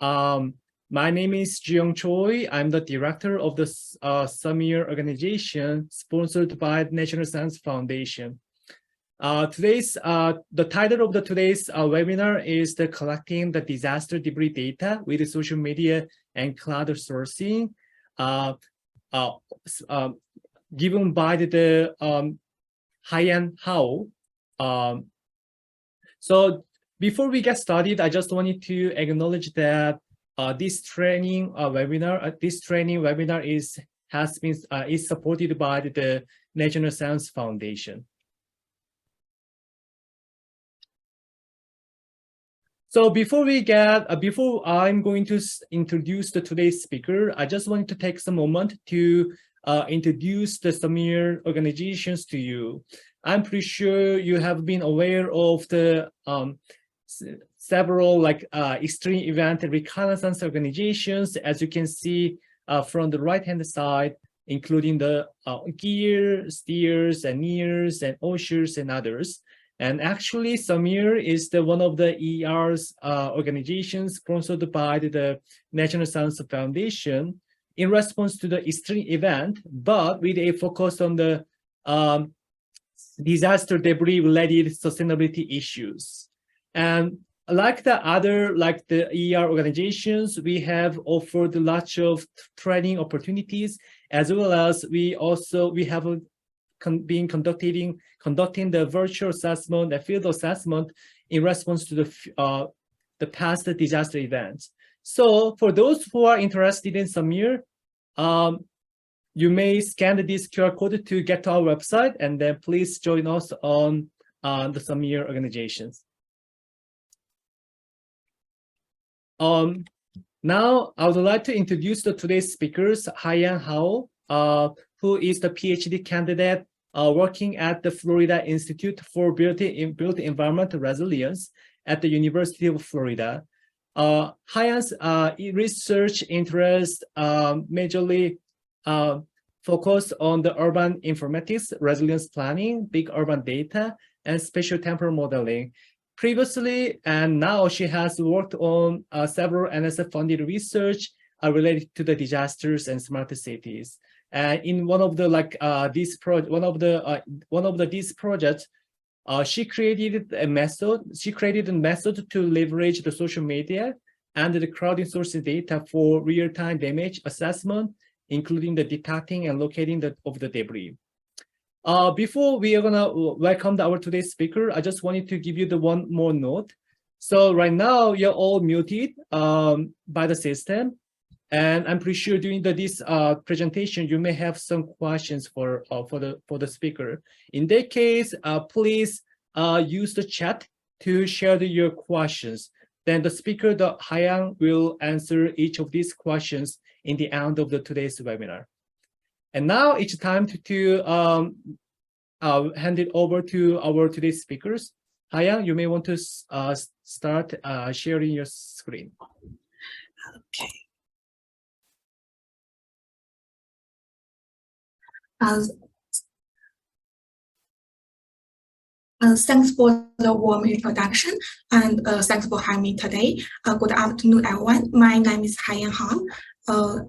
My name is Jiyoung Choi. I'm the director of the SUMMEER organization sponsored by the National Science Foundation. The title of today's webinar is the collecting the disaster debris data with social media and crowdsourcing, given by the Haiyan Hao. So before we get started, I just wanted to acknowledge that this training webinar is supported by the National Science Foundation. So before I'm going to introduce today's speaker, I just wanted to take some moment to introduce the SUMMEER organizations to you. I'm pretty sure you have been aware of the several extreme event reconnaissance organizations, as you can see from the right-hand side, including the GEAR, STEERS, and NEARS, and OSHERS, and others. And actually, SUMMEER is one of the ER's organizations sponsored by the National Science Foundation in response to the extreme event, but with a focus on the disaster debris-related sustainability issues. And like the other, the ER organizations, we have offered lots of training opportunities, as well as we have been conducting the virtual assessment and field assessment in response to the past disaster events. So for those who are interested in SUMMEER, you may scan this QR code to get to our website, and then please join us on the SUMMEER organizations. Now, I would like to introduce today's speakers, Haiyan Hao, who is the PhD candidate working at the Florida Institute for Built Environment Resilience at the University of Florida. Haiyan's research interests majorly focus on the urban informatics, resilience planning, big urban data, and spatial temporal modeling. Previously, and now she has worked on several NSF-funded research related to the disasters and smart cities. In one of these projects, she created a method to leverage the social media and the crowdsourcing data for real-time damage assessment, including the detecting and locating of the debris. Before we are gonna welcome our today's speaker, I just wanted to give you one more note. So right now you're all muted by the system, and I'm pretty sure during this presentation you may have some questions for the speaker. In that case, please use the chat to share your questions. Then the speaker, Haiyan, will answer each of these questions in the end of today's webinar. And now it's time to hand it over to our today's speakers. Haiyan, you may want to start sharing your screen. Okay. Thanks for the warm introduction, and thanks for having me today. Good afternoon, everyone. My name is Haiyan Hao.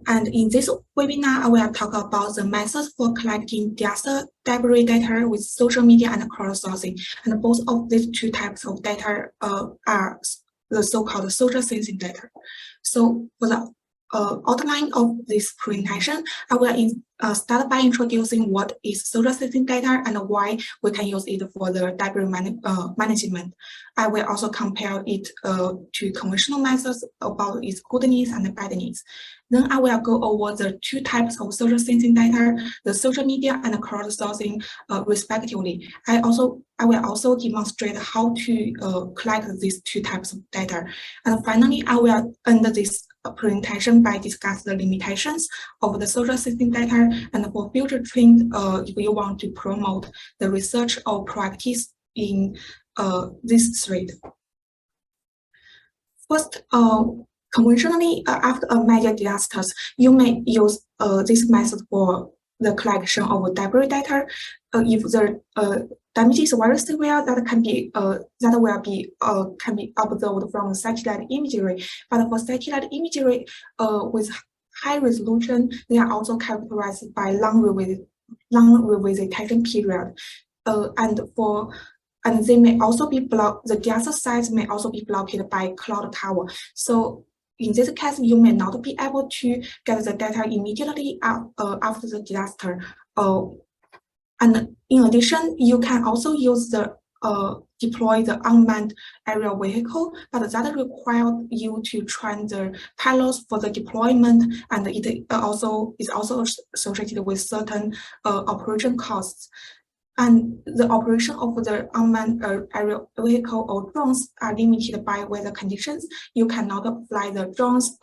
And in this webinar, I will talk about the methods for collecting disaster debris data with social media and crowdsourcing. And both of these two types of data are the so-called social sensing data. So for the outline of this presentation, I will start by introducing what is social sensing data and why we can use it for the debris management. I will also compare it to conventional methods about its goodness and badness. Then I will go over the two types of social sensing data, the social media and crowdsourcing respectively. I will also demonstrate how to collect these two types of data. And finally, I will end this presentation by discussing the limitations of the social sensing data and for future trend if you want to promote the research or practice in this thread. First, conventionally, after a major disaster, you may use this method for the collection of debris data if the damage is very severe that can be can be observed from satellite imagery. But for satellite imagery with high resolution, they are also characterized by long revisitation period, and they may also be blocked. The gas size may also be blocked by cloud tower. So in this case, you may not be able to get the data immediately after the disaster. And in addition, you can also use the deploy the unmanned aerial vehicle, but that requires you to train the pilots for the deployment, and it is also associated with certain operation costs. And the operation of the unmanned aerial vehicle or drones are limited by weather conditions. You cannot fly the drones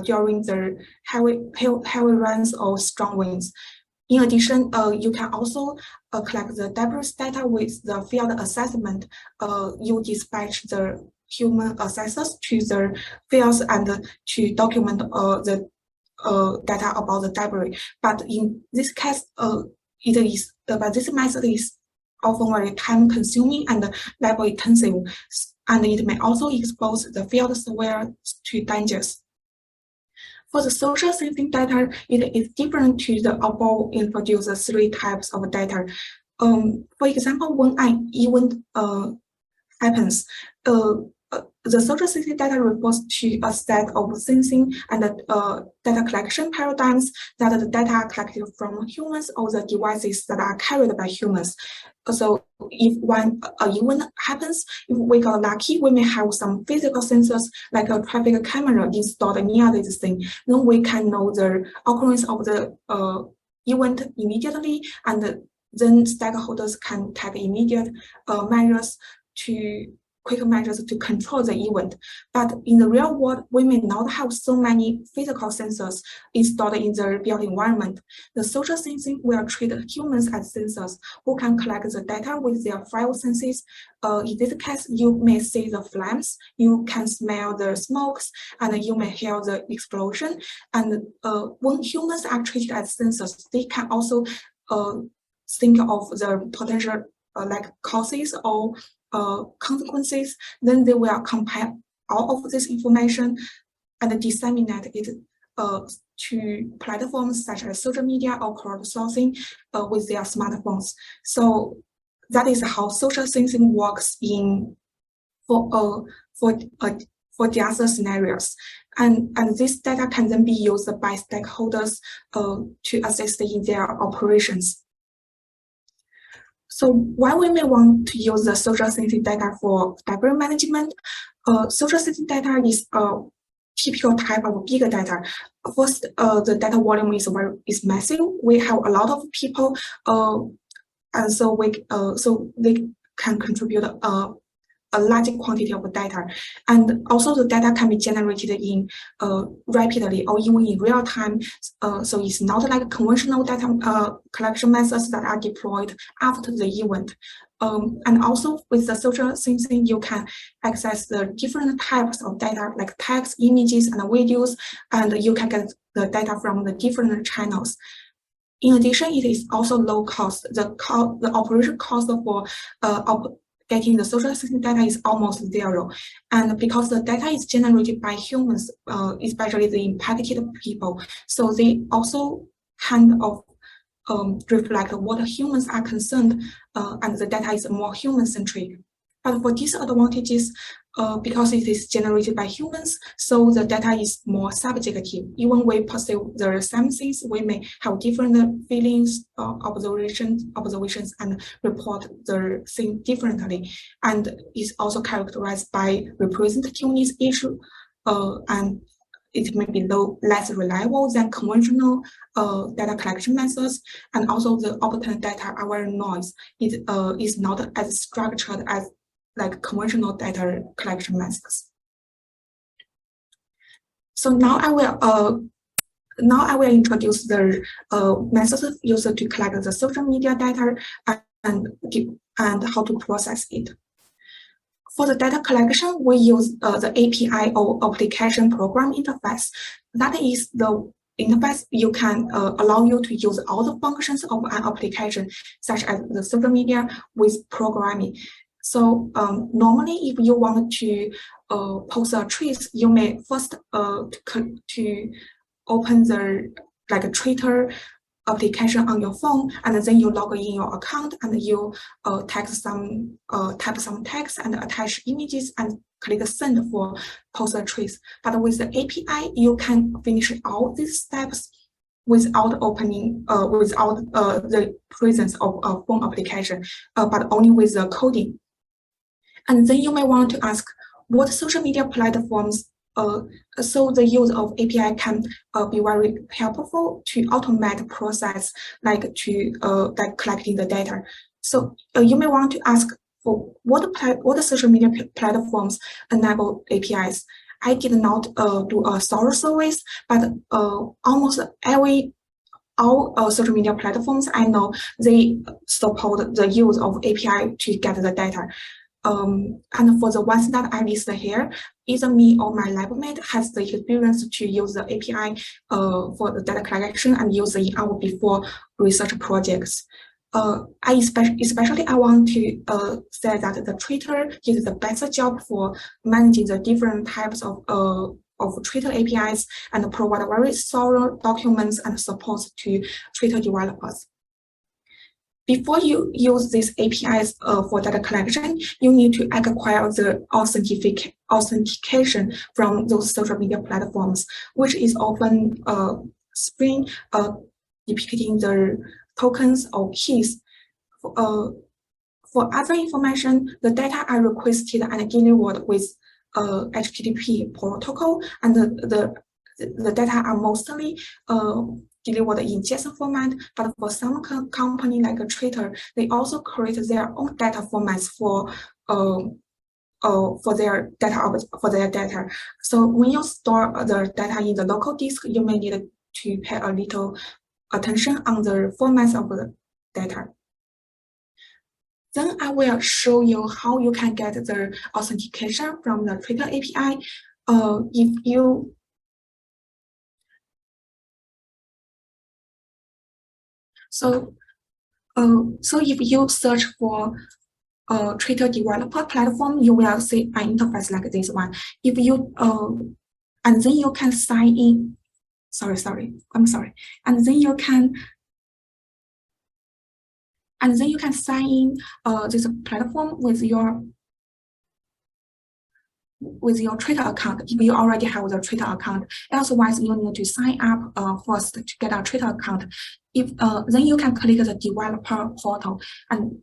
during the heavy rains or strong winds. In addition, you can also collect the debris data with the field assessment. You dispatch the human assessors to the fields and to document the data about the debris. But in this case, but this method is often very time-consuming and labor-intensive, and it may also expose the field surveyor to dangers. For the social sensing data, it is different to the above introduced three types of data. For example, when an event happens, the social sensing data refers to a set of sensing and data collection paradigms that the data are collected from humans or the devices that are carried by humans. So if an event happens, if we got lucky, we may have some physical sensors like a traffic camera installed near this thing. Then we can know the occurrence of the event immediately, and then stakeholders can take immediate quick measures to control the event. But in the real world, we may not have so many physical sensors installed in the built environment. The social sensing will treat humans as sensors who can collect the data with their 5 senses. In this case, you may see the flames, you can smell the smokes, and you may hear the explosion. And when humans are treated as sensors, they can also think of the potential like causes or consequences. Then they will compile all of this information and disseminate it to platforms such as social media or crowdsourcing with their smartphones. So that is how social sensing works for the other scenarios. And this data can then be used by stakeholders to assist in their operations. So why we may want to use the social sensing data for debris management? Social sensing data is a typical type of big data. First, the data volume is massive. We have a lot of people, and so they can contribute a large quantity of data, and also the data can be generated in rapidly or even in real time. So it's not like conventional data collection methods that are deployed after the event. And also with the social sensing, you can access the different types of data like text, images, and videos, and you can get the data from the different channels. In addition, it is also low cost. The operation cost for getting the social sensing data is almost zero. And because the data is generated by humans, especially the impacted people, so they also kind of reflect what humans are concerned, and the data is more human-centric. But for disadvantages, because it is generated by humans, so the data is more subjective. Even we perceive the same things, we may have different feelings, observations, and report the thing differently. And is also characterized by representativeness issue, and it may be less reliable than conventional data collection methods, and also the obtained data are very noisy. It is not as structured as like conventional data collection methods. So now I will introduce the methods used to collect the social media data and how to process it. For the data collection, we use the API or application program interface. That is the interface, you can allow you to use all the functions of an application, such as the social media with programming. So normally, if you want to post a tweet, you may first to open the a Twitter application on your phone, and then you log in your account and you type some text and attach images and click send for post a tweet. But with the API, you can finish all these steps without opening, without the presence of a phone application, but only with the coding. And then you may want to ask, what social media platforms so the use of API can be very helpful to automate the process, like collecting the data. So you may want to ask for what social media platforms enable APIs. I did not do a thorough service, but almost all social media platforms I know, they support the use of API to get the data. And for the ones that I listed here, either me or my lab mate has the experience to use the API for the data collection and use it in our before research projects. Especially I want to say that the Twitter is the best job for managing the different types of Twitter APIs and provide very thorough documents and support to Twitter developers. Before you use these APIs for data collection, you need to acquire the authentication from those social media platforms, which is often depicting the tokens or keys. For other information, the data are requested and delivered with HTTP protocol, and the data are mostly delivered in JSON format, but for some company like Twitter, they also create their own data formats for their data. So when you store the data in the local disk, you may need to pay a little attention on the formats of the data. Then I will show you how you can get the authentication from the Twitter API. So if you search for a Twitter developer platform, you will see an interface like this one. If you and then you can sign in. I'm sorry. And then you can sign in this platform with your Twitter account if you already have the Twitter account. Otherwise, you need to sign up first to get a Twitter account. If then you can click the developer portal, and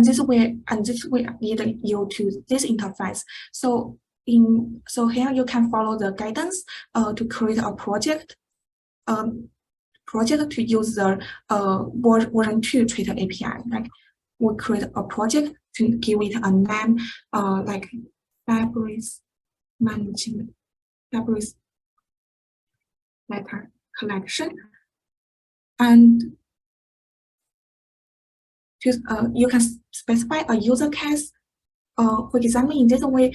this way lead you to this interface. So here you can follow the guidance to create a project. To use the version 2 Twitter API. Like we create a project to give it a name like Fabrics Management, Fabrics Data Collection, and you can specify a user case. For example, in this way,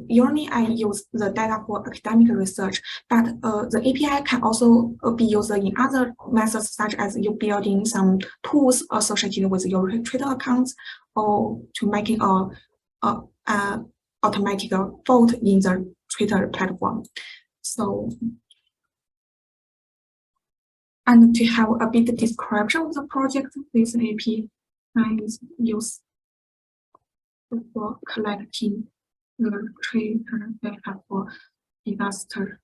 usually I use the data for academic research, but the API can also be used in other methods, such as you building some tools associated with your Twitter accounts, or to making a automatic vote in the Twitter platform. So, and to have a bit description of the project, this API is used for collecting the Twitter data for disaster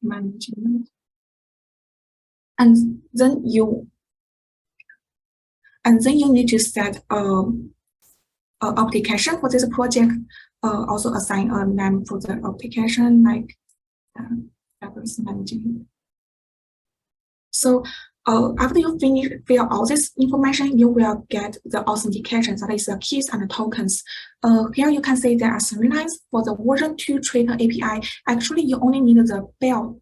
management, and then you need to set an application for this project. Also assign a name for the application, like database management. So after you fill all this information, you will get the authentication, that is the keys and the tokens. Here you can see there are 3 lines for the version 2 Twitter API. Actually, you only need the bell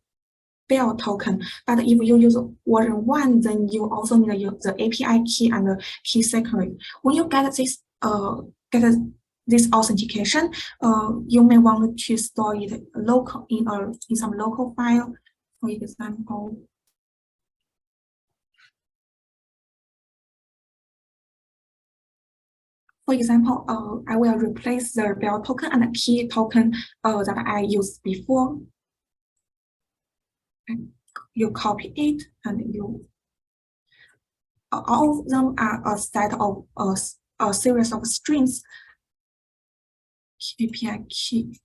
token, but if you use version 1, then you also need the API key and the key secret. When you get this authentication, you may want to store it local in some local file. For example, I will replace the bell token and the key token that I used before. And you copy it, and you all of them are a set of a series of strings. API key.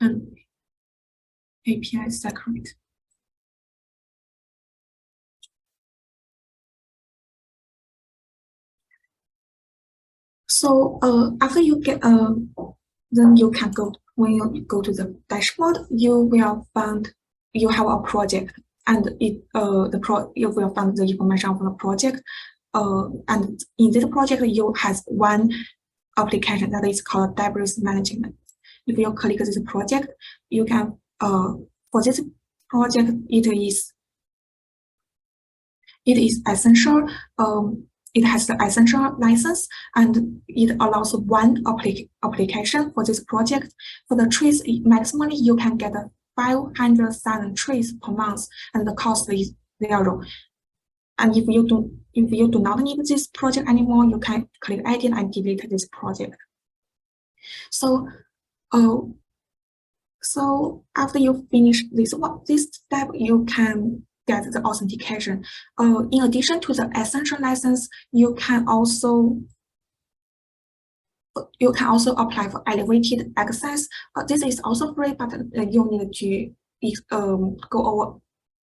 And API secret. So after you get then you can go, when you go to the dashboard, you will find you have a project, and you will find the information of the project. And in this project, you has one application that is called debris management. If you click this project, you can for this project it is essential. It has the essential license, and it allows one application for this project. For the trees, maximally you can get 500,000 trees per month, and the cost is 0. And if you do not need this project anymore, you can click edit and delete this project. So after you finish this step, you can get the authentication. In addition to the essential license, you can also apply for elevated access. This is also free, but you need to go over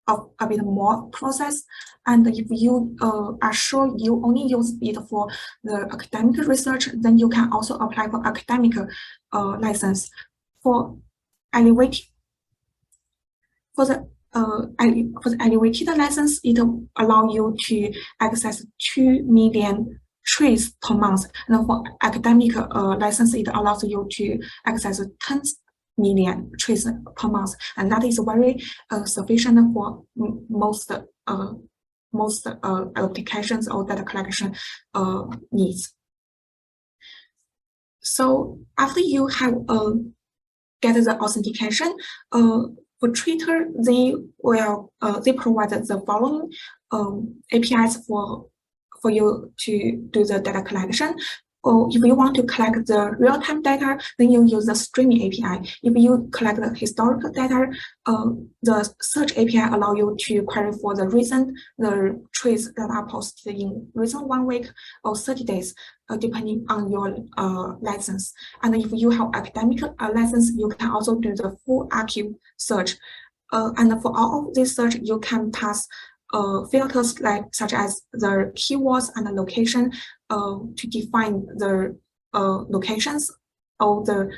a bit more process. And if you are sure you only use it for the academic research, then you can also apply for academic license. For elevated elevated license, it allows you to access 2 million trees per month. And for academic license, it allows you to access 10 million trees per month, and that is very sufficient for most applications or data collection needs. So after you have get the authentication, for Twitter, they provide the following APIs for you to do the data collection. Or if you want to collect the real-time data, then you use the streaming API. If you collect the historical data, the search API allow you to query for the trees that are posted in recent 1 week or 30 days, depending on your license. And if you have academic license, you can also do the full archive search. And for all of this search, you can pass filters such as the keywords and the location to define the locations or the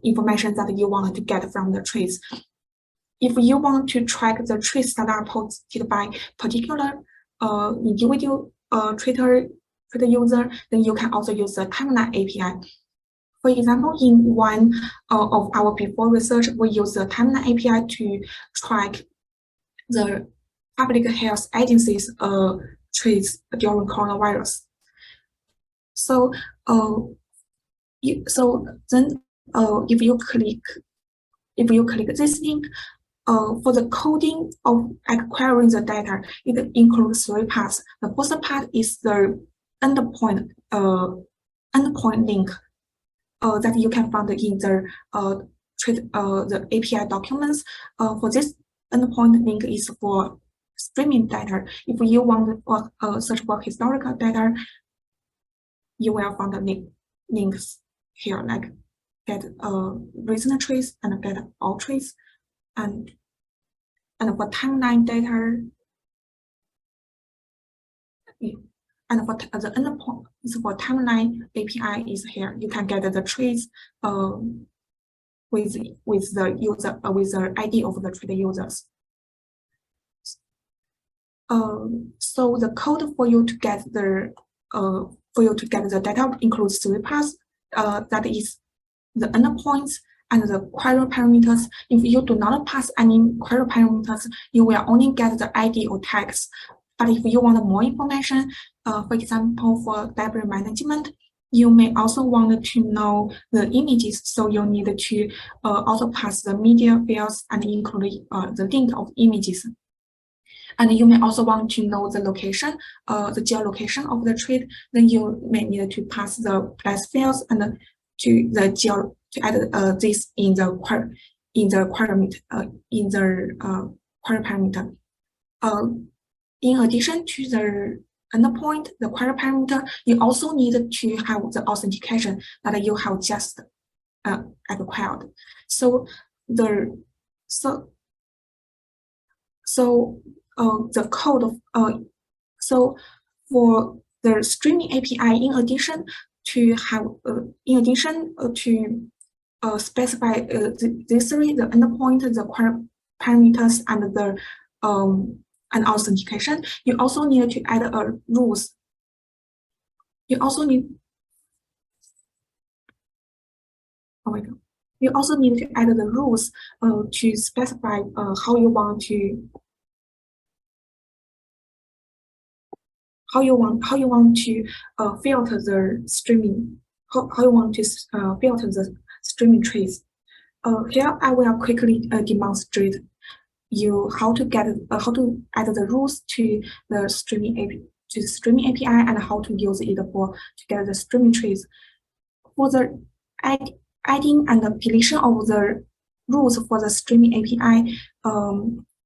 information that you want to get from the trees. If you want to track the trees that are posted by particular individual Twitter user, then you can also use the timeline API. For example, in one of our before research, we use the timeline API to track the public health agencies trees during coronavirus. So if you click this link, for the coding of acquiring the data, it includes 3 parts. The first part is the endpoint link that you can find in the API documents. For this endpoint link is for streaming data. If you want to search for historical data, you will find the links here, like get recent trees and get all trees, and for timeline data, and for the endpoint is for timeline API is here. You can get the trees with the user with the ID of the tree users. So the code for you to get the data includes 3 parts. That is the endpoints and the query parameters. If you do not pass any query parameters, you will only get the ID or tags But if you want more information, for example, for library management, you may also want to know the images. So you need to also pass the media fields and include the link of images. And you may also want to know the location, the geolocation of the trade. Then you may need to pass the place fields and to add this in the query parameter. In addition to the endpoint, the query parameter, you also need to have the authentication that you have just acquired. So the code of so for the streaming API, in addition to specify these three, the endpoint, the query parameters, and the and authentication, you also need to add rules. You also need you also need to add the rules to specify how you want to filter the streaming, how you want to filter the streaming trees. Here I will quickly demonstrate you how to add the rules to the streaming API and how to use it to get the streaming trees. For the adding and the deletion of the rules for the streaming API,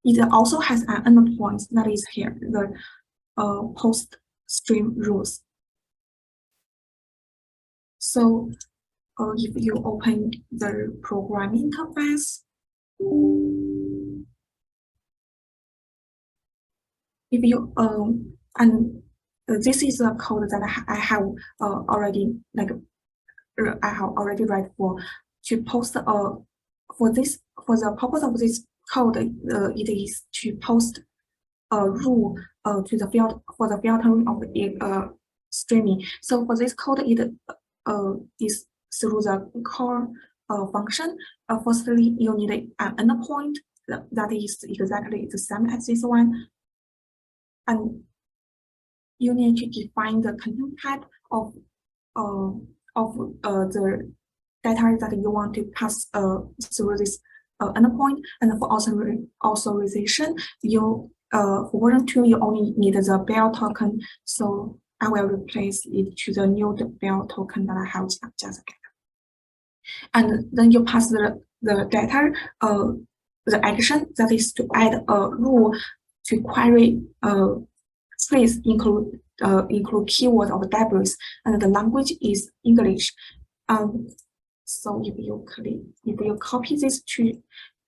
it also has an endpoint that is here, the post stream rules. So if you open the program interface, if you this is a code that I have already write to post for the purpose of this code, it is to post a rule to the field for the filtering of the streaming. So for this code, it is through the core function. Firstly, you need an endpoint that is exactly the same as this one, and you need to define the content type of the data that you want to pass through this endpoint. And for authorization, for version 2, you only need the bell token. So I will replace it to the new bell token that I have just get. And then you pass the data, the action that is to add a rule to query trees include keyword of libraries, and the language is English. So if you copy this to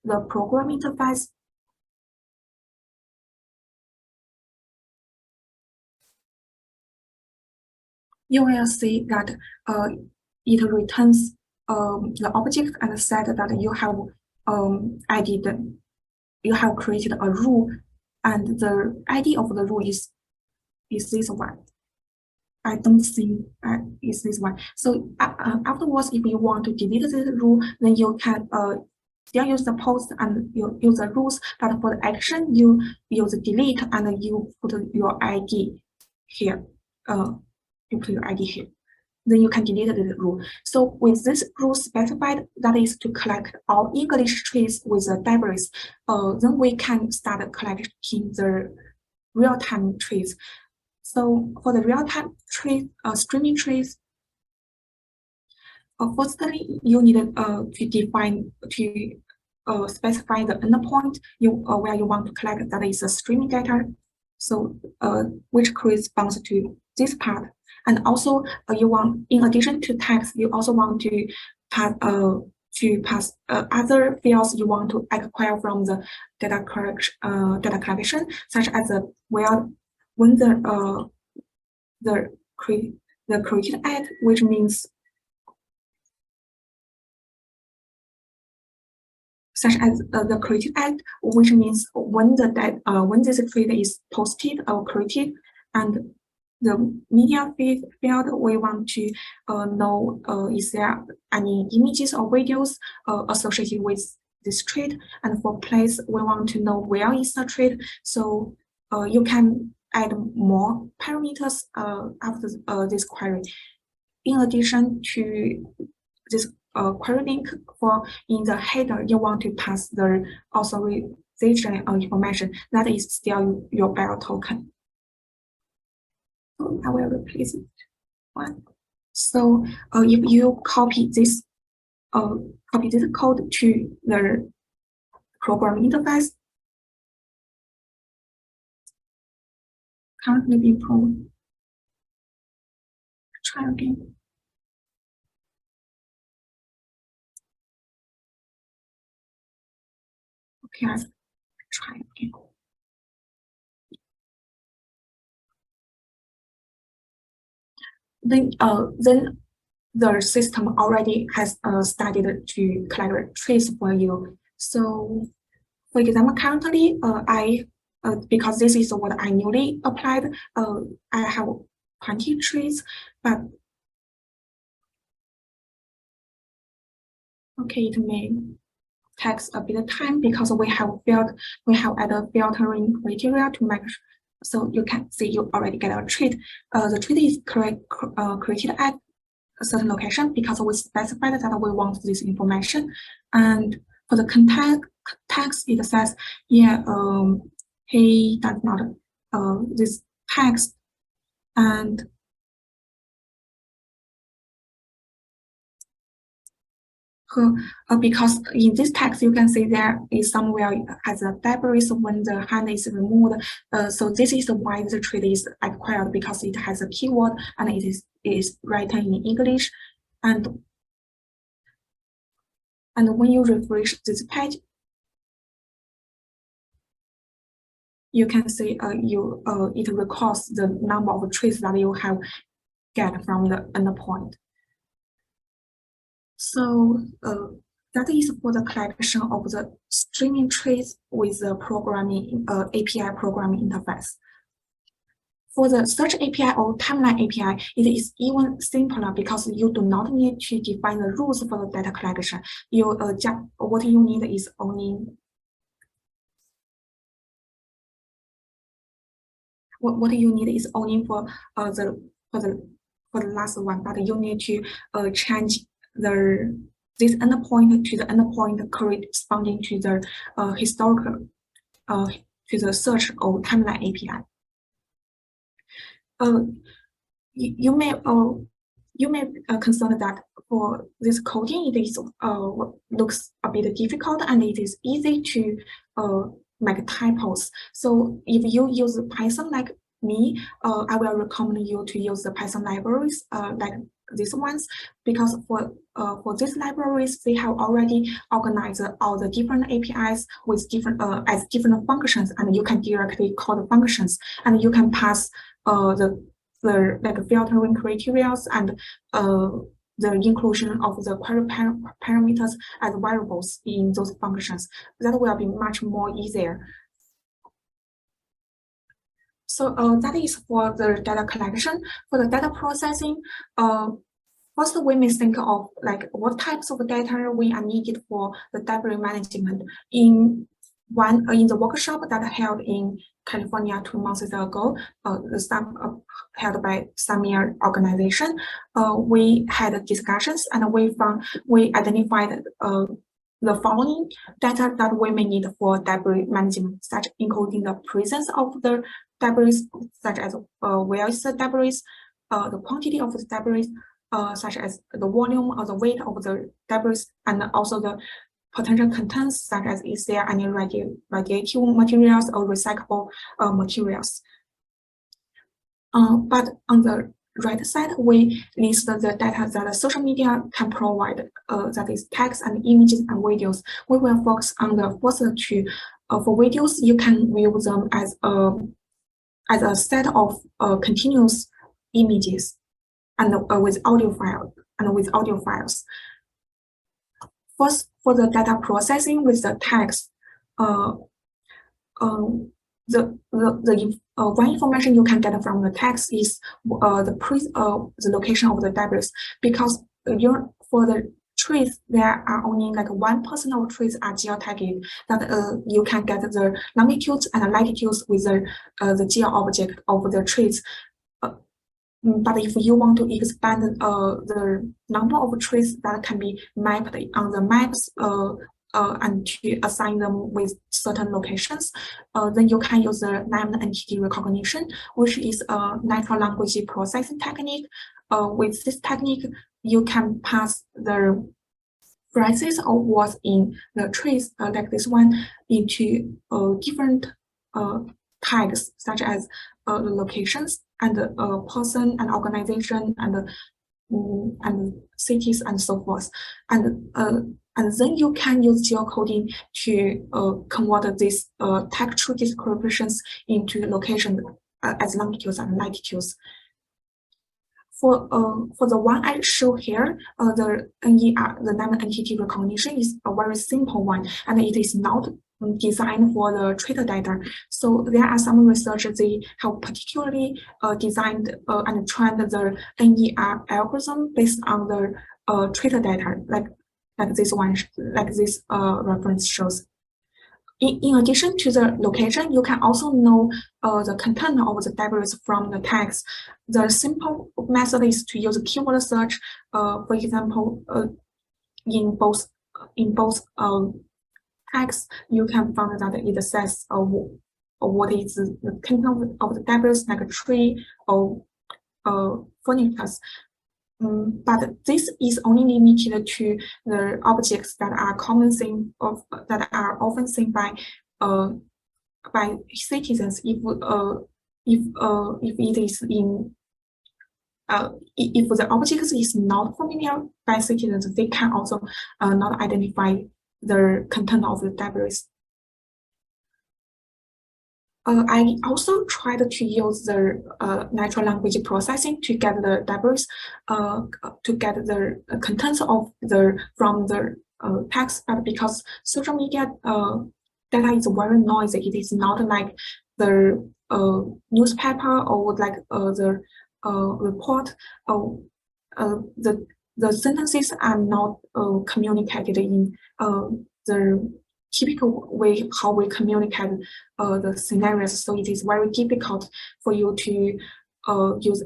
the program interface, you will see that it returns the object and said that you have created a rule, and the ID of the rule is this one. I don't think it's this one. So afterwards, if you want to delete this rule, then you can still use the post and you use the rules, but for the action, you use delete and you put your ID here. You put your ID here. Then you can delete the rule. So with this rule specified, that is to collect all English trees with the libraries, then we can start collecting the real-time trees. So for the real-time tree, streaming trees, firstly, you need to specify the endpoint where you want to collect that is a streaming data. So which corresponds to this part. And also you want, in addition to text, you also want to pass other fields you want to acquire from the data collection, such as when the created at, which means such as the created at, which means when this trade is posted or created, and the media field we want to know is there any images or videos associated with this trade, and for place we want to know where is the trade. So you can add more parameters after this query. In addition to this query link, for in the header, you want to pass the authorization information that is still your BEL token. So I will replace it one. So if you copy this code to the program interface, currently being proven. Try again. Okay, I'll try again. Then the system already has started to collect trace for you. So, for example, currently because this is what I newly applied, I have 20 trees, but okay, it may takes a bit of time because we have added filtering criteria to make. So you can see you already get a treat. The treat is created at a certain location because we specified that we want this information. And for the contact text, it says, yeah, he does not this text, and because in this text you can see there is somewhere has a debris when the hand is removed. So this is why the treat is acquired, because it has a keyword and it is written in English. And when you refresh this page, you can see it records the number of trees that you have get from the endpoint. So that is for the collection of the streaming trees with the programming API programming interface. For the search API or timeline API, it is even simpler because you do not need to define the rules for the data collection. What you need is only what you need is only for the last one, but you need to change this endpoint to the endpoint corresponding to the historical to the search or timeline API. You may concern that for this coding, it is looks a bit difficult and it is easy to make typos. So if you use Python like me, I will recommend you to use the Python libraries like these ones, because for these libraries, they have already organized all the different APIs with different as different functions, and you can directly call the functions, and you can pass the like filtering criteria and the inclusion of the query parameters as variables in those functions. That will be much more easier. So that is for the data collection. For the data processing, first we may think of like what types of data we are needed for the debris management. In the workshop that held in California 2 months ago, held by SUMMEER organization, we had discussions and we identified the following data that we may need for debris management, such including the presence of the debris, such as where is the debris, the quantity of the debris, such as the volume or the weight of the debris, and also the potential contents, such as is there any radioactive materials or recyclable materials. But on the right side, we list the data that social media can provide, that is text and images and videos. We will focus on the first two. For videos, you can view them as a set of continuous images and with audio files. First, for the data processing with the text, one information you can get from the text is the location of the debris, because for the trees, there are only like 1% of trees are geotagged, that you can get the longitudes and latitudes with the geo object of the trees. But if you want to expand the number of trees that can be mapped on the maps and to assign them with certain locations, then you can use the named entity recognition, which is a natural language processing technique. With this technique, you can pass the phrases of what's in the trees, like this one, into different tags, such as the locations and the person and organization and cities and so forth. And then you can use geocoding to convert these textual descriptions into location as longitudes and latitudes. For the one I show here, the NER, the named entity recognition, is a very simple one, and it is not designed for the traitor data. So there are some researchers, they have particularly designed and trained the NER algorithm based on the traitor data, like this one, like this reference shows. In addition to the location, you can also know the content of the debris from the tags. The simple method is to use keyword search. For example, in both tags, you can find that it says what is the content of the debris, like a tree or furniture. But this is only limited to the objects that are that are often seen by citizens. If it is in if the object is not familiar by citizens, they can also not identify the content of the debris. I also tried to use the natural language processing to get the debris, to get the contents of from the text, but because social media data is very noisy, it is not like the newspaper or like the report. The sentences are not communicated in the typical way how we communicate the scenarios, so it is very difficult for you to use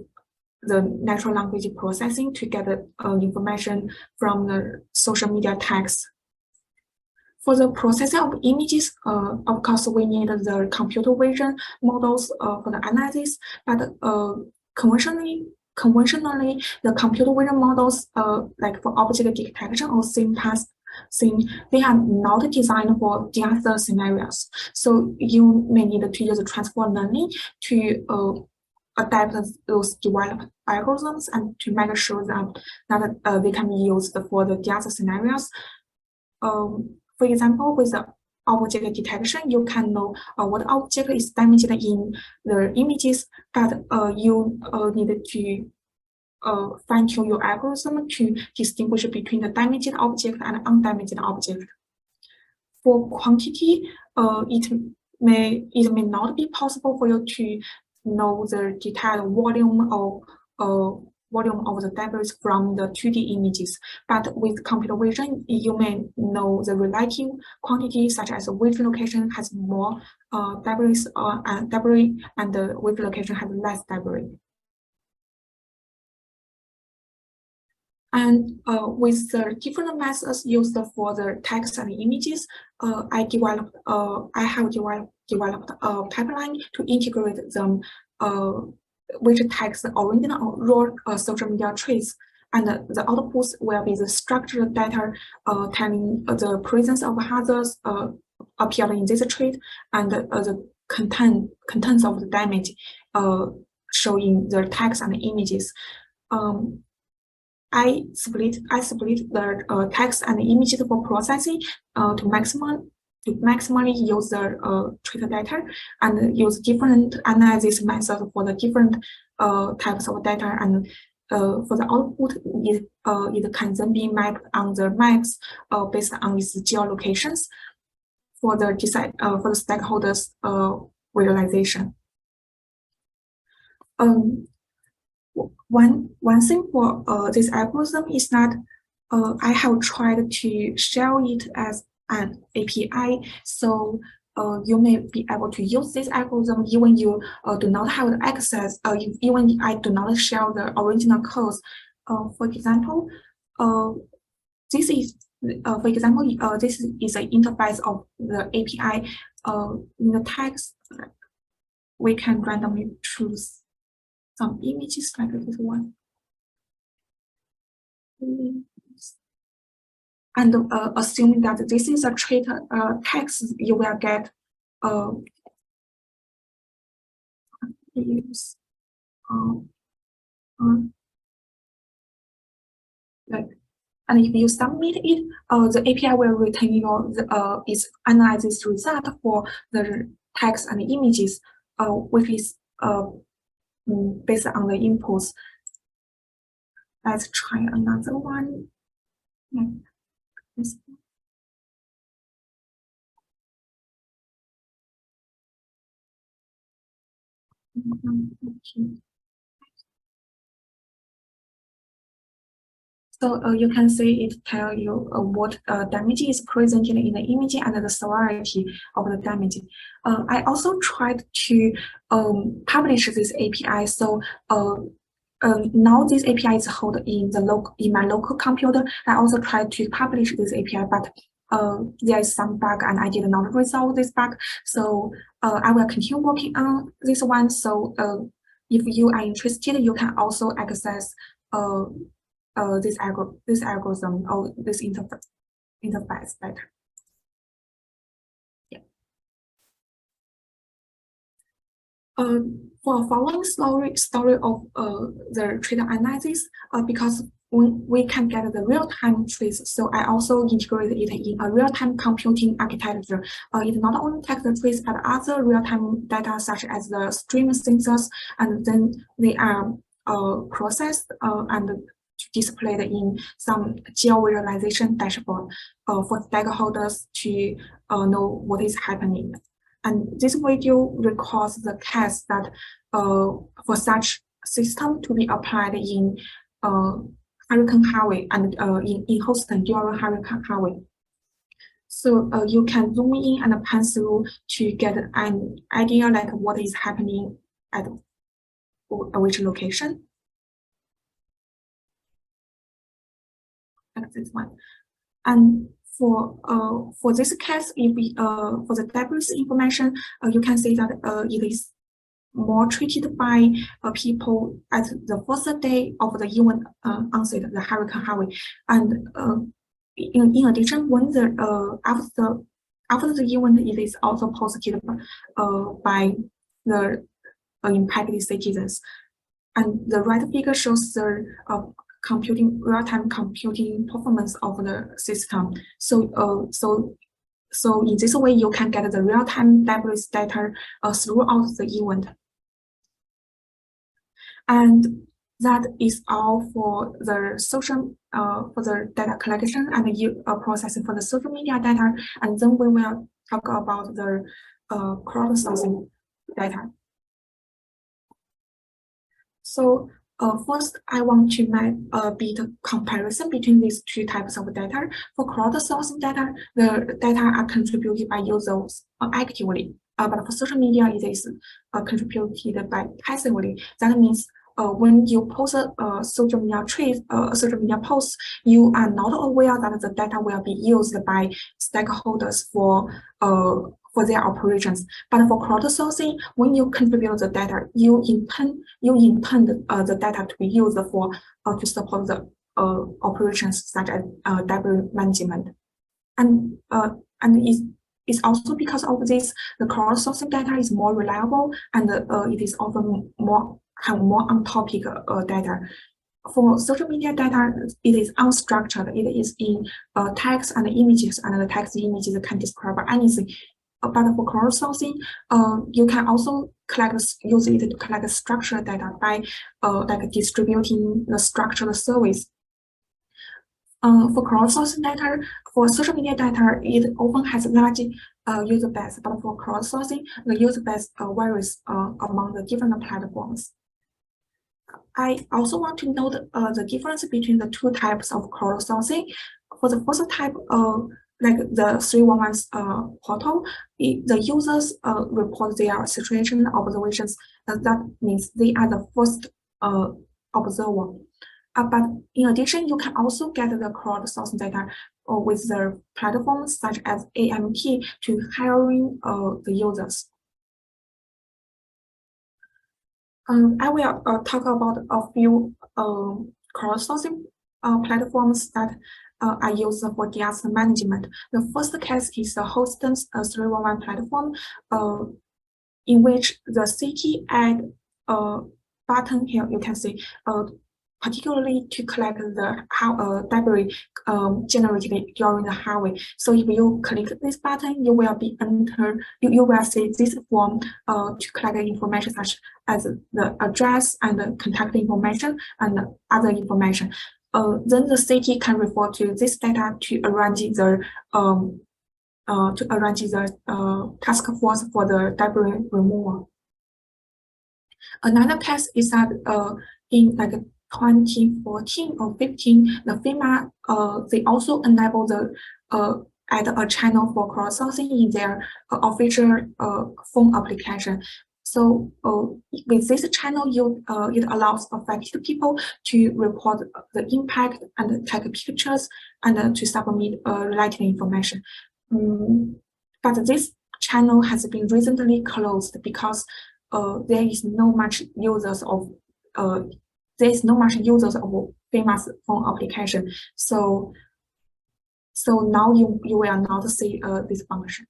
the natural language processing to get the information from the social media text. For the processing of images, of course, we need the computer vision models for the analysis, but conventionally, the computer vision models, like for object detection or they are not designed for the other scenarios. So you may need to use transfer learning to adapt those developed algorithms and to make sure that they can be used for the other scenarios. For example, with the object detection, you can know what object is damaged in the images, but you need to fine-tune your algorithm to distinguish between the damaged object and undamaged object. For quantity, it may not be possible for you to know the detailed volume of the debris from the 2D images, but with computer vision, you may know the relative quantity, such as which location has more debris, and which location has less debris. And with the different methods used for the text and images, I have developed a pipeline to integrate them, which tags the original raw social media trace, and the outputs will be the structured data telling the presence of hazards appearing in this trait, and the contents of the damage showing the text and images. I split the text and images for processing to maximally use the trait data and use different analysis methods for the different types of data, and for the output, it can then be mapped on the maps based on its geolocations for the stakeholders visualization. One thing for this algorithm is that I have tried to share it as an API, so you may be able to use this algorithm even you do not have the access, even I do not share the original code. For example, this is this is an interface of the API. In the text, we can randomly choose some images like this one. And assuming that this is a trait text, you will get use like, and if you submit it, the API will return your its analysis result for the text and images, which is based on the inputs. Let's try another one. Like this. Okay. So you can see it tell you what damage is presented in the image and the severity of the damage. I also tried to publish this API. So now this API is held in my local computer. I also tried to publish this API, but there is some bug and I did not resolve this bug. So I will continue working on this one. So if you are interested, you can also access this algorithm or this interface better. Yeah. For following story of the trait analysis, because when we can get the real-time traits, so I also integrated it in a real-time computing architecture. It not only takes the traits but other real-time data such as the stream sensors, and then they are processed and displayed in some geo-visualization dashboard for stakeholders to know what is happening. And this video records the case that for such system to be applied in Hurricane Harvey and in Houston during Hurricane Harvey. So you can zoom in and pan through to get an idea like what is happening at which location. Like this one. And for this case, if we for the debris information, you can see that it is more treated by people at the first day of the event onset, the Hurricane Harvey. And in addition, when the after the event, it is also posted by the impacted citizens. And the right figure shows the real-time computing performance of the system. So so in this way, you can get the real-time debris data throughout the event. And that is all for the social for the data collection and processing for the social media data. And then we will talk about the crowdsourcing data. So first, I want to make a bit of comparison between these two types of data. For crowdsourcing data, the data are contributed by users actively, but for social media, it is contributed by passively. That means when you post a social media tweet, social media post, you are not aware that the data will be used by stakeholders for their operations. But for crowdsourcing, when you contribute the data, you intend the data to be used for to support the operations such as debris management. And it's also because of this, the crowdsourcing data is more reliable and it is often more on-topic data. For social media data, it is unstructured. It is in text and images, and the text images can describe anything. But for crowdsourcing, you can also use it to collect structured data by like distributing the structured service. For crowdsourcing data, for social media data, it often has large user base, but for crowdsourcing, the user base varies among the different platforms. I also want to note the difference between the two types of crowdsourcing. For the first type, like the 311 portal, the users report their situation observations. That means they are the first observer. But in addition, you can also get the crowdsourcing data with the platforms such as AMT to hiring the users. I will talk about a few crowdsourcing platforms that are used for disaster management. The first case is the Houston's 311 platform, in which the city add a button here. You can see, particularly to collect the debris generated during the highway. So if you click this button, you will be entered. You will see this form to collect information such as the address and the contact information and other information. Then the city can refer to this data to arrange the task force for the debris removal. Another case is that in like 2014 or 15, the FEMA they also enable the add a channel for crowdsourcing in their official phone application. So with this channel, it allows affected people to report the impact and take pictures and to submit related information. But this channel has been recently closed because there is no much users of FEMA's phone application. So now you will not see this function.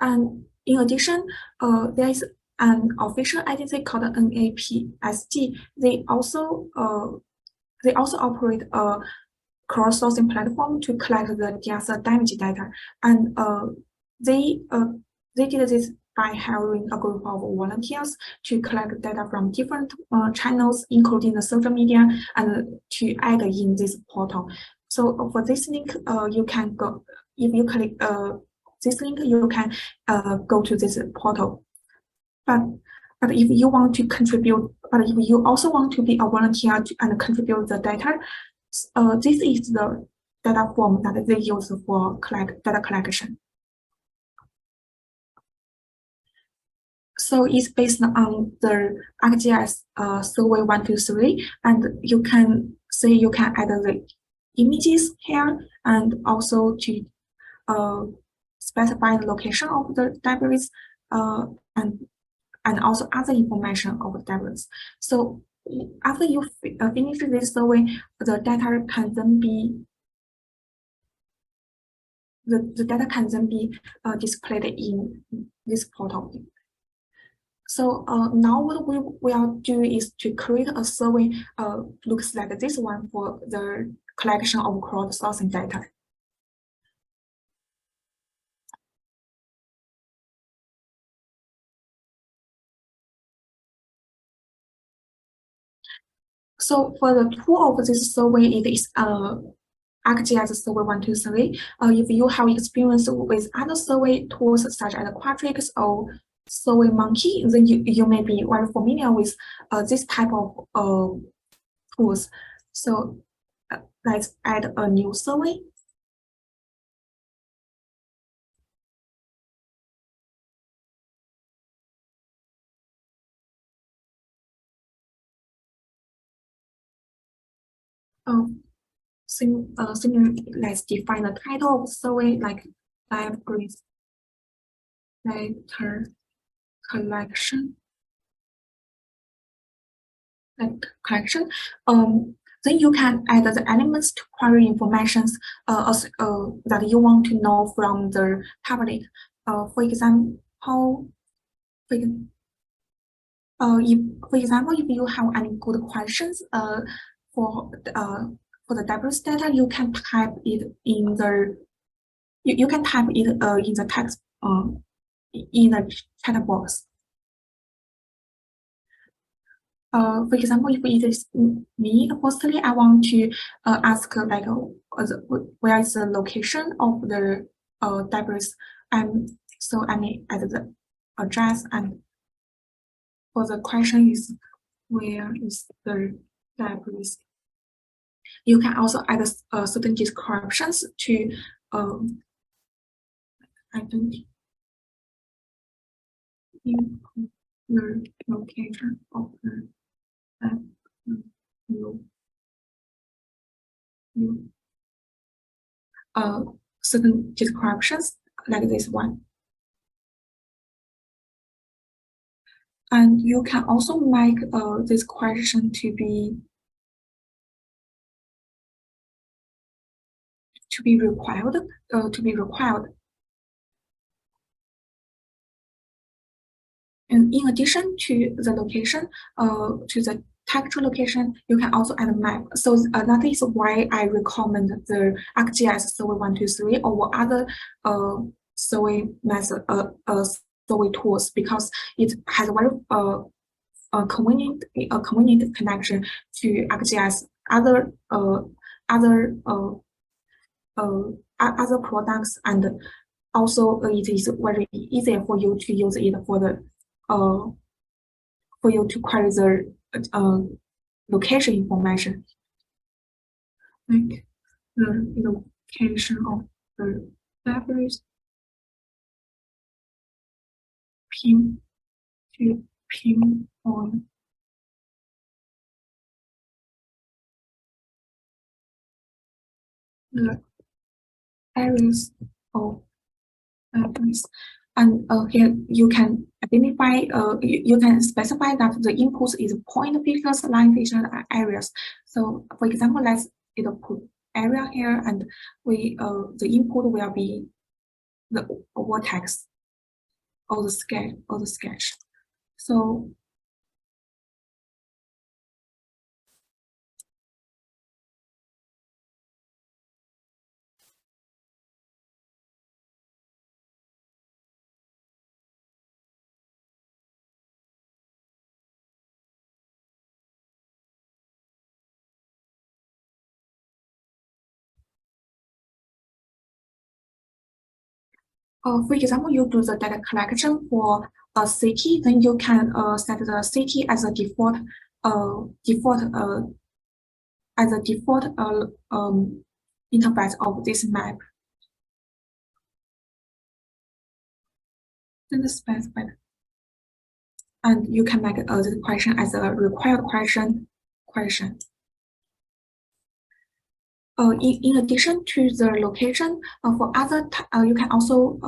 And in addition, there is an official agency called NAPSG. They also operate a crowdsourcing platform to collect the disaster damage data, and they did this by hiring a group of volunteers to collect data from different channels, including the social media, and to add in this portal. So for this link, you can go. If you click this link, you can go to this portal. But if you want to contribute, but if you also want to be a volunteer and contribute the data, this is the data form that they use for data collection. So it's based on the ArcGIS survey 123, and you can say you can add the images here and also to specify the location of the debris and also other information of the debris. So after you finish this survey, the data can then be displayed in this portal. So now what we will do is to create a survey looks like this one for the collection of crowdsourcing data. So for the tool of this survey, it is ArcGIS Survey 123. If you have experience with other survey tools such as Qualtrics or SurveyMonkey, then you may be very familiar with this type of tools. So let's add a new survey. Similarly, let's define the title of survey like debris data collection. Then you can add the elements to query information that you want to know from the public. For example, if you have any good questions for the debris data, you can type it in the in the text in the chat box. For example, if it is me, firstly, I want to ask like where is the location of the debris, and so I may add the address, and for the question is where is the debris. You can also add certain descriptions to identify the location of the certain descriptions like this one. And you can also make this question to be required. And in addition to the location, to the textual location, you can also add a map. So that is why I recommend the ArcGIS Survey 123 over other survey method, survey tools, because it has a very convenient connection to ArcGIS other products, and also it is very easy for you to use it for the for you to query the location information, like the location of the debris, pinpoint the areas of debris. And here you can identify, you can specify that the input is point features, line features, and areas. So for example, let's put area here, and we the input will be the vertex or the sketch. So for example, you do the data collection for a city, then you can set the city as a default interface of this map. Then specify, and you can make the question as a required question. In addition to the location, for other, you can also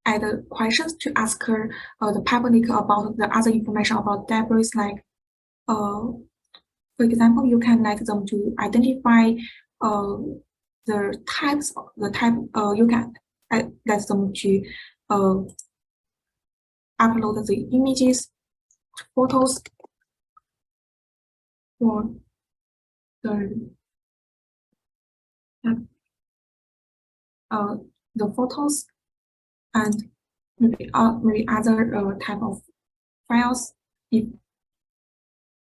add questions to ask the public about the other information about debris, like, for example, you can let them to identify the types, you can let them to upload the images, photos for the photos, and maybe other type of files, if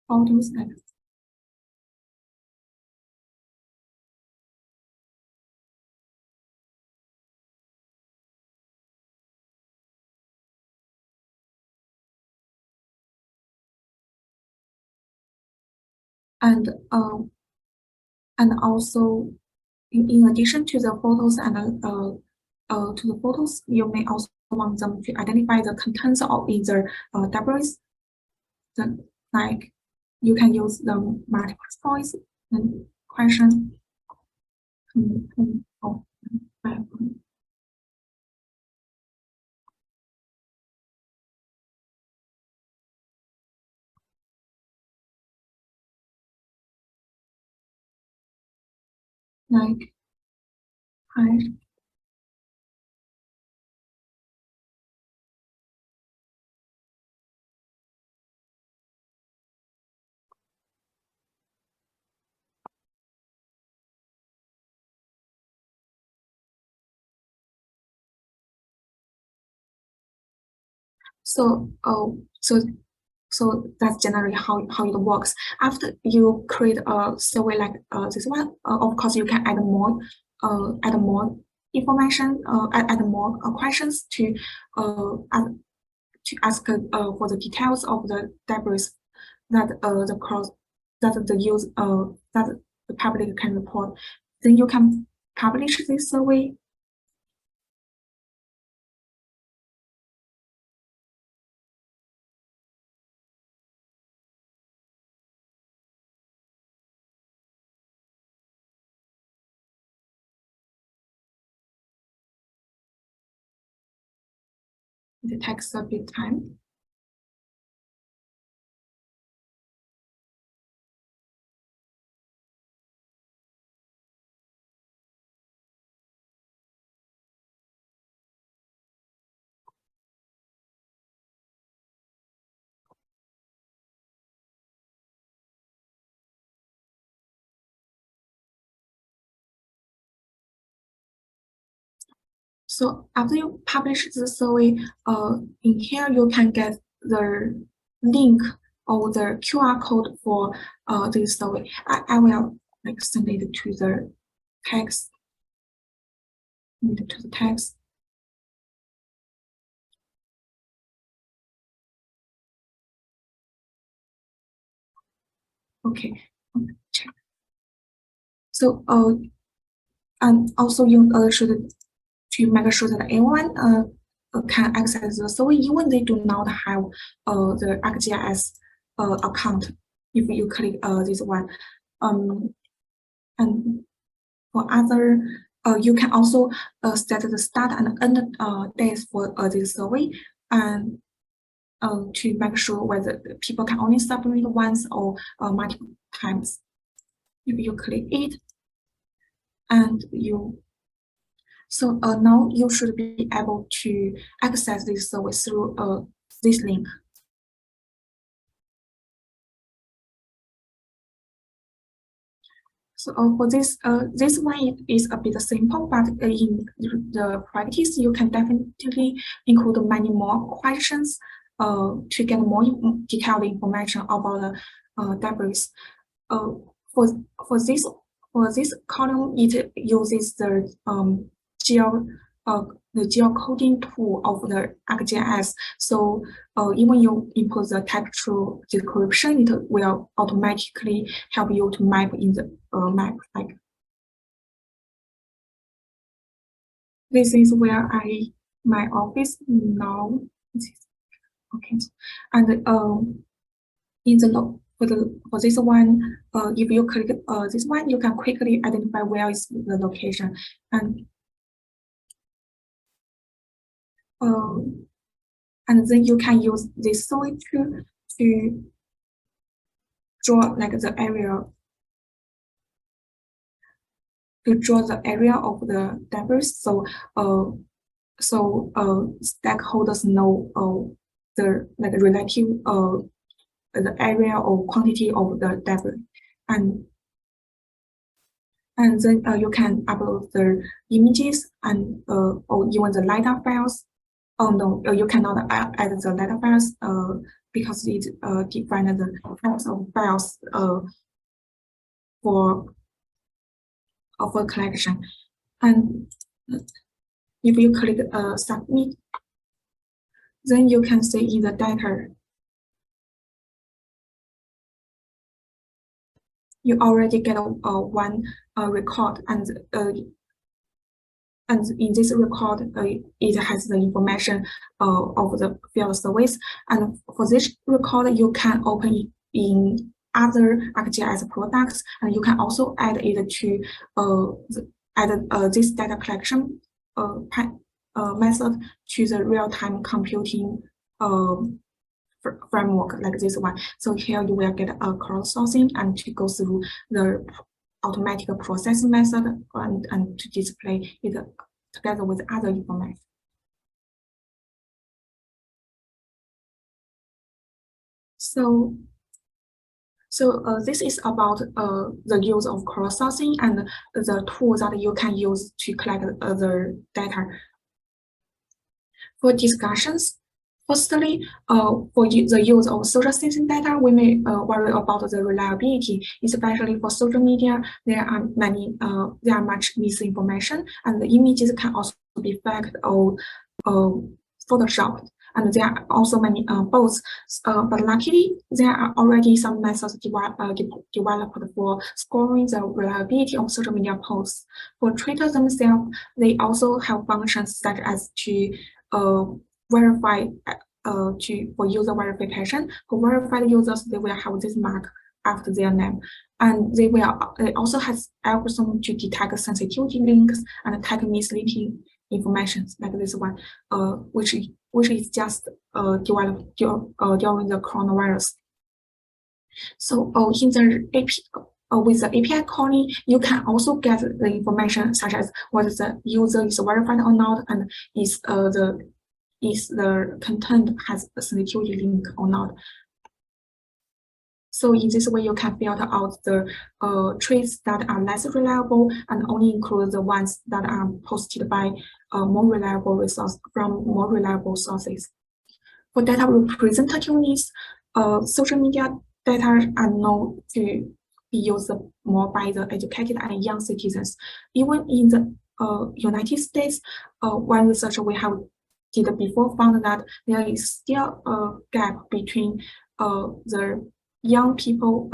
photos and also in addition to the photos and to the photos, you may also want them to identify the contents of either debris. Then, like, you can use the multiple choice and question. Like, hi. So that's generally how it works. After you create a survey like this one, of course you can add more information, add more questions to ask for the details of the debris. that the public can report, then you can publish this survey. It takes a bit time. So after you publish the survey, in here you can get the link or the QR code for this survey. I will like send it to the text. Okay. So and also you should to make sure that everyone can access the survey, even they do not have the ArcGIS account. If you click this one, and for other, you can also set the start and end dates for this survey, and to make sure whether people can only submit once or multiple times. If you click it, and you. So now you should be able to access this survey through this link. So for this one is a bit simple, but in the practice, you can definitely include many more questions to get more detailed information about the debris. For this column, it uses the geocoding tool of the ArcGIS. So even you input the textual description, it will automatically help you to map in the map. Like this is where my office now. Okay, and in the for this one, if you click this one, you can quickly identify where is the location, and then you can use this survey to draw like the area, of the debris. So stakeholders know the relative the area or quantity of the debris, and then you can upload the images and or even the LiDAR files. Oh no, you cannot add the LiDAR files because it defines the types of files for collection. And if you click submit, then you can see in the data you already get one record, and in this record, it has the information of the field surveys. And for this record, you can open it in other ArcGIS products, and you can also add it to this data collection method to the real-time computing framework like this one. So here you will get a crowdsourcing and to go through the automatic processing method and to display it together with other information. So this is about the use of crowdsourcing and the tools that you can use to collect the data. For discussions, firstly, for the use of social sensing data, we may worry about the reliability, especially for social media. There are much misinformation, and the images can also be faked or photoshopped. and there are also many both. But luckily, there are already some methods developed for scoring the reliability of social media posts. For Twitter themselves, they also have functions such as to verify for user verification. For verified users, they will have this mark after their name, and they also have algorithm to detect sensitivity links and tag misleading information like this one, which is just developed during the coronavirus. So in the with the API calling, you can also get the information such as whether the user is verified or not, and is the content has a sensitivity link or not. So in this way, you can filter out the tweets that are less reliable and only include the ones that are posted by more reliable sources. For data representativeness, social media data are known to be used more by the educated and young citizens. Even in the United States, one research we have did before found that there is still a gap between the young people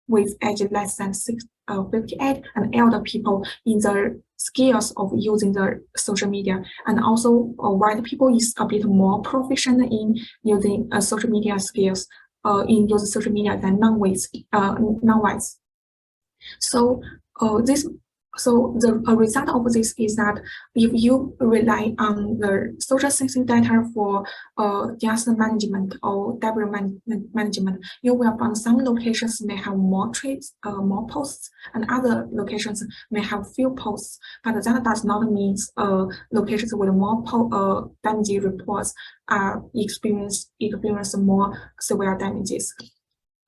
with age less than 58 and elder people in the skills of using the social media, and also white people is a bit more proficient in using social media skills in using social media than non-whites. So the result of this is that if you rely on the social sensing data for just management or development management, you will find some locations may have more tweets, more posts, and other locations may have few posts. But that does not mean locations with more damage reports experience more severe damages.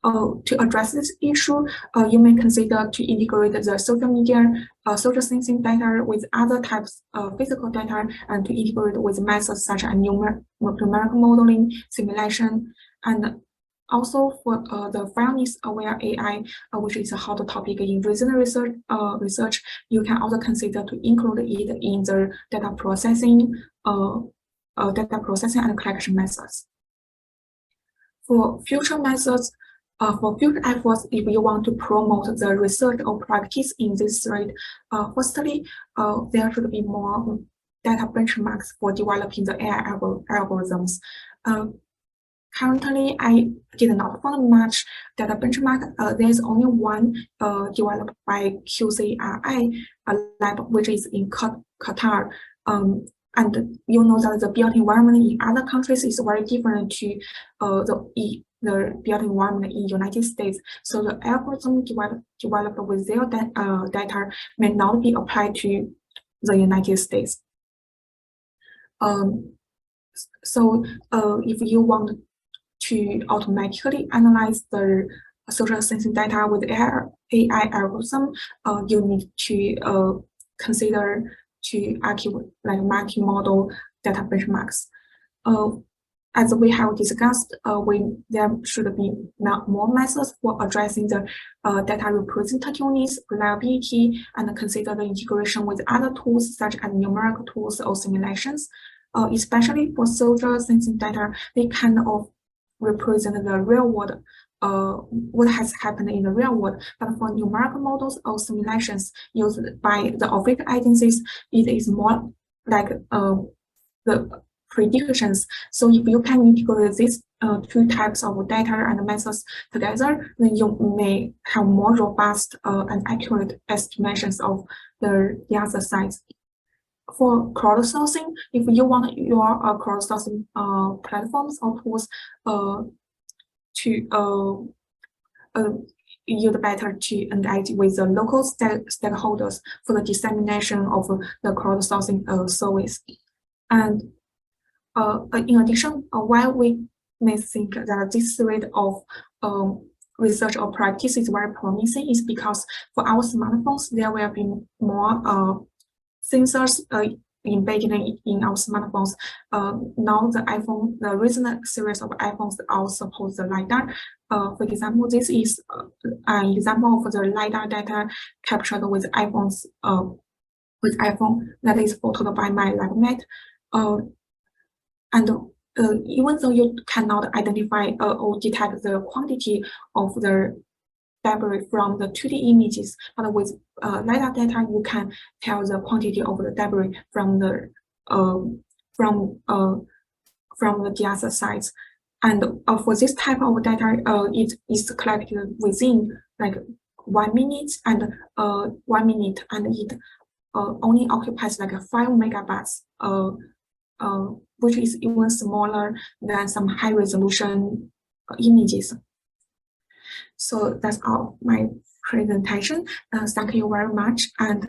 To address this issue, you may consider to integrate the social media, social sensing data with other types of physical data, and to integrate with methods such as numerical modeling, simulation, and also for the fairness-aware AI, which is a hot topic in recent research, you can also consider to include it in the data processing and collection methods. For future methods, for future efforts, if you want to promote the research or practice in this field, firstly, there should be more data benchmarks for developing the AI algorithms. Currently, I did not find much data benchmark. There is only one developed by QCRI, a lab which is in Qatar. And you know that the built environment in other countries is very different to the built environment in United States. So the algorithm developed with their data may not be applied to the United States. So if you want to automatically analyze the social sensing data with AI algorithm, you need to consider to argue like multi-model data benchmarks. As we have discussed, there should be more methods for addressing the data representativeness, reliability, and consider the integration with other tools such as numerical tools or simulations. Especially for social sensing data, they kind of represent the real world, what has happened in the real world. But for numerical models or simulations used by the official agencies, it is more like the predictions. So if you can integrate these two types of data and methods together, then you may have more robust and accurate estimations of the other sides. For crowdsourcing, if you want your crowdsourcing platforms or tools you'd better to engage with the local stakeholders for the dissemination of the crowdsourcing service. And in addition, while we may think that this rate of research or practice is very promising, is because for our smartphones, there will be more sensors embedded in our smartphones. Now the recent series of iPhones all support the LiDAR. For example, this is an example of the LiDAR data captured with iPhone that is photoed by my labmate. And even though you cannot identify or detect the quantity of the debris from the 2D images, but with LiDAR data, you can tell the quantity of the debris from the disaster sites. And for this type of data, it is collected within like 1 minute, and it only occupies like 5 megabytes, which is even smaller than some high resolution images. So that's all my presentation. Thank you very much. And